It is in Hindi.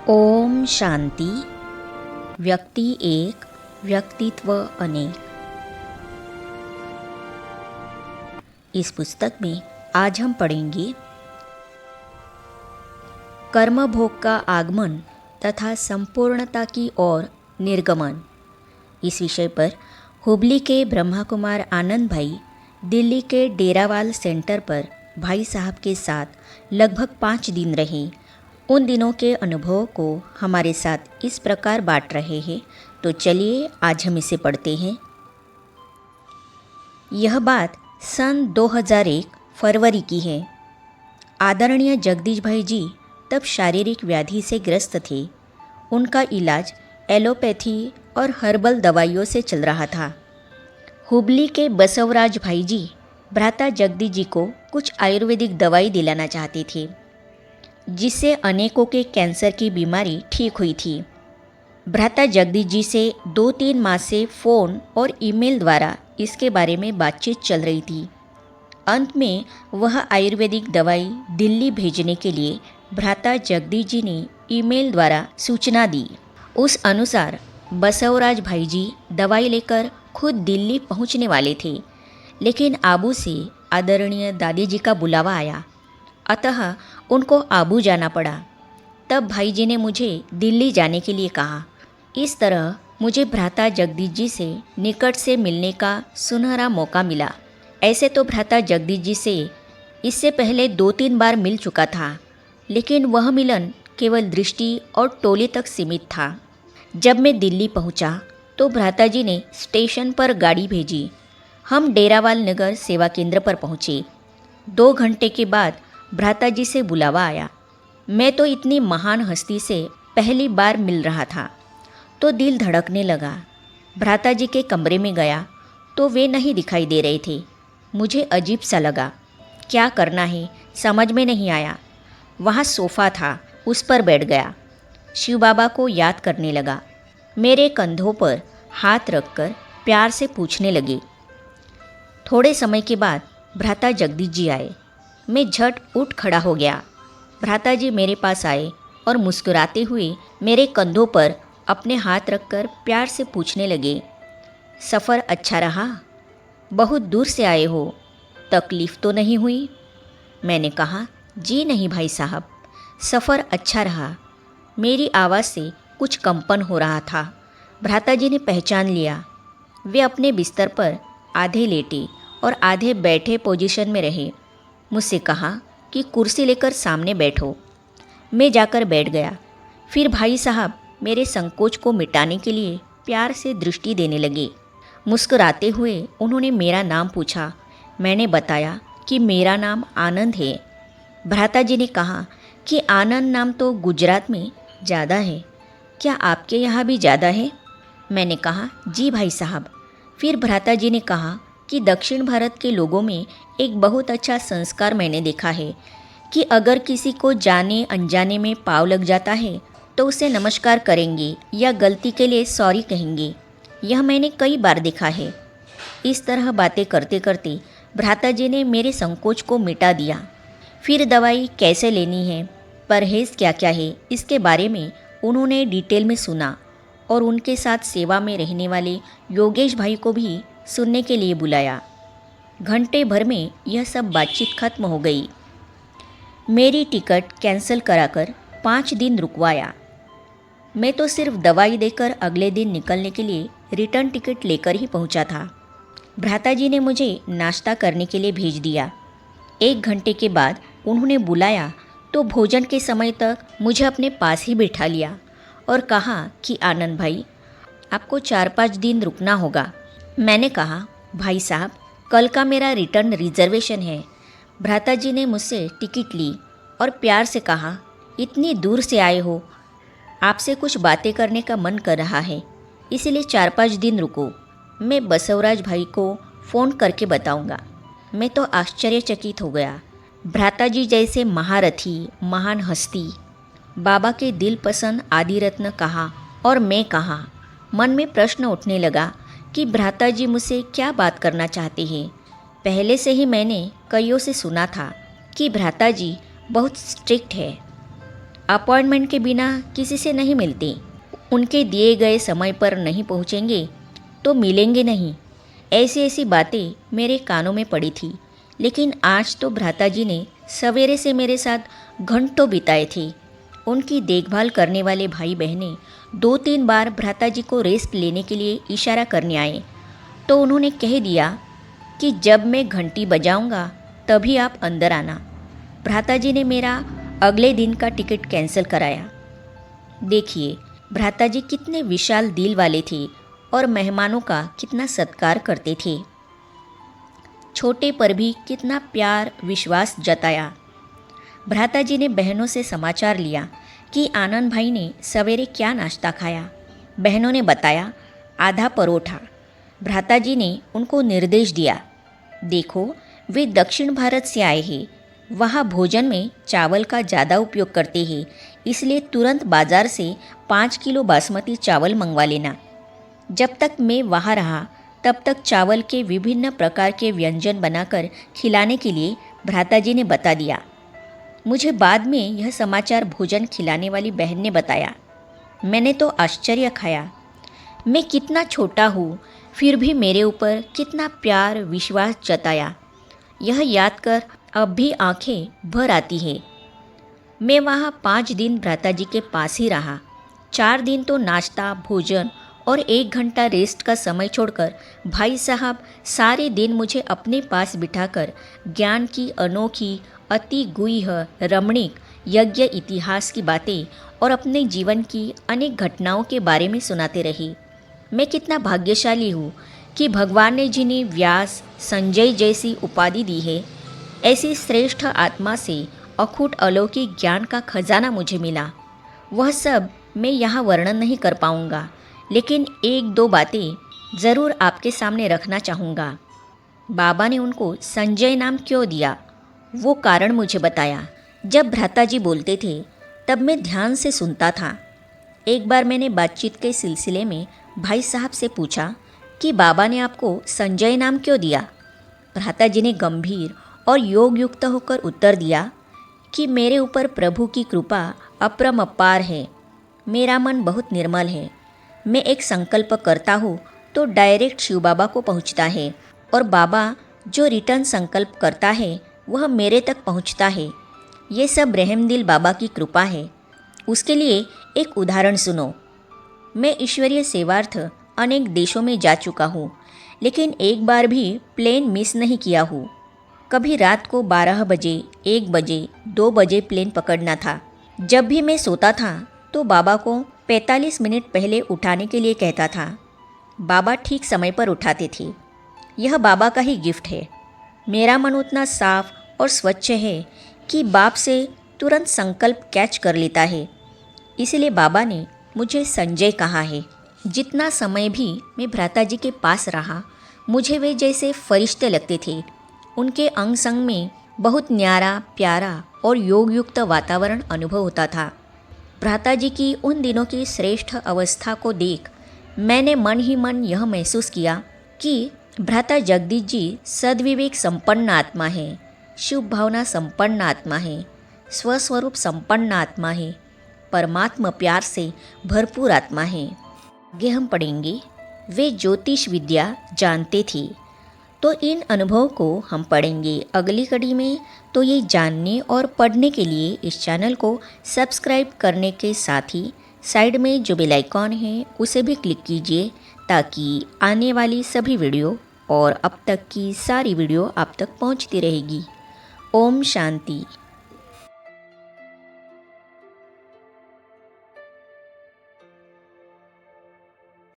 ओम शांति। व्यक्ति एक, व्यक्तित्व अनेक। इस पुस्तक में आज हम पढ़ेंगे कर्म भोग का आगमन तथा संपूर्णता की ओर निर्गमन। इस विषय पर हुबली के ब्रह्मा कुमार आनंद भाई दिल्ली के डेरावाल सेंटर पर भाई साहब के साथ लगभग 5 दिन रहे। उन दिनों के अनुभव को हमारे साथ इस प्रकार बांट रहे हैं, तो चलिए आज हम इसे पढ़ते हैं। यह बात सन 2001 फरवरी की है। आदरणीय जगदीश भाई जी तब शारीरिक व्याधि से ग्रस्त थे। उनका इलाज एलोपैथी और हर्बल दवाइयों से चल रहा था। हुबली के बसवराज भाई जी भ्राता जगदीश जी को कुछ आयुर्वेदिक दवाई दिलाना चाहते थे, जिससे अनेकों के कैंसर की बीमारी ठीक हुई थी। भ्राता जगदीश जी से 2-3 माह से फ़ोन और ईमेल द्वारा इसके बारे में बातचीत चल रही थी। अंत में वह आयुर्वेदिक दवाई दिल्ली भेजने के लिए भ्राता जगदीश जी ने ईमेल द्वारा सूचना दी। उस अनुसार बसवराज भाई जी दवाई लेकर खुद दिल्ली पहुंचने वाले थे, लेकिन आबू से आदरणीय दादी जी का बुलावा आया, अतः उनको आबू जाना पड़ा। तब भाई जी ने मुझे दिल्ली जाने के लिए कहा। इस तरह मुझे भ्राता जगदीश जी से निकट से मिलने का सुनहरा मौका मिला। ऐसे तो भ्राता जगदीश जी से इससे पहले 2-3 बार मिल चुका था, लेकिन वह मिलन केवल दृष्टि और टोली तक सीमित था। जब मैं दिल्ली पहुंचा तो भ्राता जी ने स्टेशन पर गाड़ी भेजी। हम डेरावाल नगर सेवा केंद्र पर पहुँचे। 2 घंटे के बाद भ्राता जी से बुलावा आया। मैं तो इतनी महान हस्ती से पहली बार मिल रहा था, तो दिल धड़कने लगा। भ्राता जी के कमरे में गया तो वे नहीं दिखाई दे रहे थे। मुझे अजीब सा लगा, क्या करना है समझ में नहीं आया। वहाँ सोफ़ा था, उस पर बैठ गया। शिव बाबा को याद करने लगा। मेरे कंधों पर हाथ रखकर प्यार से पूछने लगे। थोड़े समय के बाद भ्राता जगदीश जी आए। मैं झट उठ खड़ा हो गया। भ्राता जी मेरे पास आए और मुस्कुराते हुए मेरे कंधों पर अपने हाथ रखकर प्यार से पूछने लगे, सफ़र अच्छा रहा? बहुत दूर से आए हो, तकलीफ़ तो नहीं हुई? मैंने कहा, जी नहीं भाई साहब, सफ़र अच्छा रहा। मेरी आवाज़ से कुछ कंपन हो रहा था। भ्राता जी ने पहचान लिया। वे अपने बिस्तर पर आधे लेटे और आधे बैठे पोजीशन में रहे। मुझसे कहा कि कुर्सी लेकर सामने बैठो। मैं जाकर बैठ गया। फिर भाई साहब मेरे संकोच को मिटाने के लिए प्यार से दृष्टि देने लगे। मुस्कुराते हुए उन्होंने मेरा नाम पूछा। मैंने बताया कि मेरा नाम आनंद है। भ्राता जी ने कहा कि आनंद नाम तो गुजरात में ज़्यादा है, क्या आपके यहाँ भी ज़्यादा है? मैंने कहा, जी भाई साहब। फिर भ्राता जी ने कहा कि दक्षिण भारत के लोगों में एक बहुत अच्छा संस्कार मैंने देखा है कि अगर किसी को जाने अनजाने में पाँव लग जाता है तो उसे नमस्कार करेंगे या गलती के लिए सॉरी कहेंगे। यह मैंने कई बार देखा है। इस तरह बातें करते करते भ्राता जी ने मेरे संकोच को मिटा दिया। फिर दवाई कैसे लेनी है, परहेज़ क्या क्या है, इसके बारे में उन्होंने डिटेल में सुना और उनके साथ सेवा में रहने वाले योगेश भाई को भी सुनने के लिए बुलाया। घंटे भर में यह सब बातचीत खत्म हो गई। मेरी टिकट कैंसिल कराकर 5 दिन रुकवाया। मैं तो सिर्फ दवाई देकर अगले दिन निकलने के लिए रिटर्न टिकट लेकर ही पहुंचा था। भ्राता जी ने मुझे नाश्ता करने के लिए भेज दिया। 1 घंटे के बाद उन्होंने बुलाया तो भोजन के समय तक मुझे अपने पास ही बिठा लिया और कहा कि आनंद भाई, आपको 4-5 दिन रुकना होगा। मैंने कहा, भाई साहब, कल का मेरा रिटर्न रिजर्वेशन है। भ्राता जी ने मुझसे टिकट ली और प्यार से कहा, इतनी दूर से आए हो, आपसे कुछ बातें करने का मन कर रहा है, इसीलिए 4-5 दिन रुको। मैं बसवराज भाई को फ़ोन करके बताऊंगा। मैं तो आश्चर्यचकित हो गया। भ्राता जी जैसे महारथी, महान हस्ती, बाबा के दिल पसंद आदि रत्न कहा और मैं कहा। मन में प्रश्न उठने लगा कि भ्राता जी मुझसे क्या बात करना चाहते हैं। पहले से ही मैंने कईयों से सुना था कि भ्राता जी बहुत स्ट्रिक्ट है। अपॉइंटमेंट के बिना किसी से नहीं मिलते। उनके दिए गए समय पर नहीं पहुँचेंगे तो मिलेंगे नहीं। ऐसी ऐसी बातें मेरे कानों में पड़ी थी। लेकिन आज तो भ्राताजी ने सवेरे से मेरे साथ घंटों बिताए थे। उनकी देखभाल करने वाले भाई बहनें 2-3 बार भ्राताजी को रेस्ट लेने के लिए इशारा करने आए तो उन्होंने कह दिया कि जब मैं घंटी बजाऊंगा तभी आप अंदर आना। भ्राताजी ने मेरा अगले दिन का टिकट कैंसिल कराया। देखिए भ्राताजी कितने विशाल दिल वाले थे और मेहमानों का कितना सत्कार करते थे। छोटे पर भी कितना प्यार विश्वास जताया। भ्राताजी ने बहनों से समाचार लिया कि आनंद भाई ने सवेरे क्या नाश्ता खाया। बहनों ने बताया आधा परोठा। भ्राताजी ने उनको निर्देश दिया, देखो वे दक्षिण भारत से आए हैं, वहाँ भोजन में चावल का ज़्यादा उपयोग करते हैं, इसलिए तुरंत बाज़ार से 5 किलो बासमती चावल मंगवा लेना। जब तक मैं वहाँ रहा तब तक चावल के विभिन्न प्रकार के व्यंजन बनाकर खिलाने के लिए भ्राताजी ने बता दिया। मुझे बाद में यह समाचार भोजन खिलाने वाली बहन ने बताया। मैंने तो आश्चर्य खाया। मैं कितना छोटा हूँ फिर भी मेरे ऊपर कितना प्यार विश्वास जताया, यह याद कर अब भी आंखें भर आती है। मैं वहाँ 5 दिन भ्राताजी के पास ही रहा। 4 दिन तो नाश्ता भोजन और 1 घंटा रेस्ट का समय छोड़कर भाई साहब सारे दिन मुझे अपने पास बिठाकर ज्ञान की अनोखी अति गुह्य रमणीक यज्ञ इतिहास की बातें और अपने जीवन की अनेक घटनाओं के बारे में सुनाते रहे। मैं कितना भाग्यशाली हूँ कि भगवान ने जिन्हें व्यास संजय जैसी उपाधि दी है, ऐसी श्रेष्ठ आत्मा से अखूट अलौकिक ज्ञान का खजाना मुझे मिला। वह सब मैं यहाँ वर्णन नहीं कर पाऊँगा, लेकिन 1-2 बातें ज़रूर आपके सामने रखना चाहूँगा। बाबा ने उनको संजय नाम क्यों दिया, वो कारण मुझे बताया। जब भ्राताजी बोलते थे तब मैं ध्यान से सुनता था। एक बार मैंने बातचीत के सिलसिले में भाई साहब से पूछा कि बाबा ने आपको संजय नाम क्यों दिया। भ्राताजी ने गंभीर और योग युक्त होकर उत्तर दिया कि मेरे ऊपर प्रभु की कृपा अपरंपार है। मेरा मन बहुत निर्मल है। मैं एक संकल्प करता हूँ तो डायरेक्ट शिव बाबा को पहुँचता है और बाबा जो रिटर्न संकल्प करता है वह मेरे तक पहुँचता है। ये सब रहमदिल बाबा की कृपा है। उसके लिए एक उदाहरण सुनो। मैं ईश्वरीय सेवार्थ अनेक देशों में जा चुका हूँ, लेकिन एक बार भी प्लेन मिस नहीं किया हूँ। कभी रात को 12 बजे 1 बजे 2 बजे प्लेन पकड़ना था। जब भी मैं सोता था तो बाबा को 45 मिनट पहले उठाने के लिए कहता था। बाबा ठीक समय पर उठाते थे। यह बाबा का ही गिफ्ट है। मेरा मन उतना साफ और स्वच्छ है कि बाप से तुरंत संकल्प कैच कर लेता है। इसलिए बाबा ने मुझे संजय कहा है। जितना समय भी मैं भ्राताजी के पास रहा, मुझे वे जैसे फरिश्ते लगते थे। उनके अंग संग में बहुत न्यारा प्यारा और योगयुक्त वातावरण अनुभव होता था। भ्राताजी की उन दिनों की श्रेष्ठ अवस्था को देख मैंने मन ही मन यह महसूस किया कि भ्राता जगदीश जी सद्विवेक संपन्न आत्मा है, शुभ भावना संपन्न आत्मा है, स्वस्वरूप संपन्न आत्मा है, परमात्मा प्यार से भरपूर आत्मा है। आगे हम पढ़ेंगे वे ज्योतिष विद्या जानते थे। तो इन अनुभव को हम पढ़ेंगे अगली कड़ी में। तो ये जानने और पढ़ने के लिए इस चैनल को सब्सक्राइब करने के साथ ही साइड में जो बेल आइकॉन है उसे भी क्लिक कीजिए, ताकि आने वाली सभी वीडियो और अब तक की सारी वीडियो आप तक पहुंचती रहेगी। ओम शांति।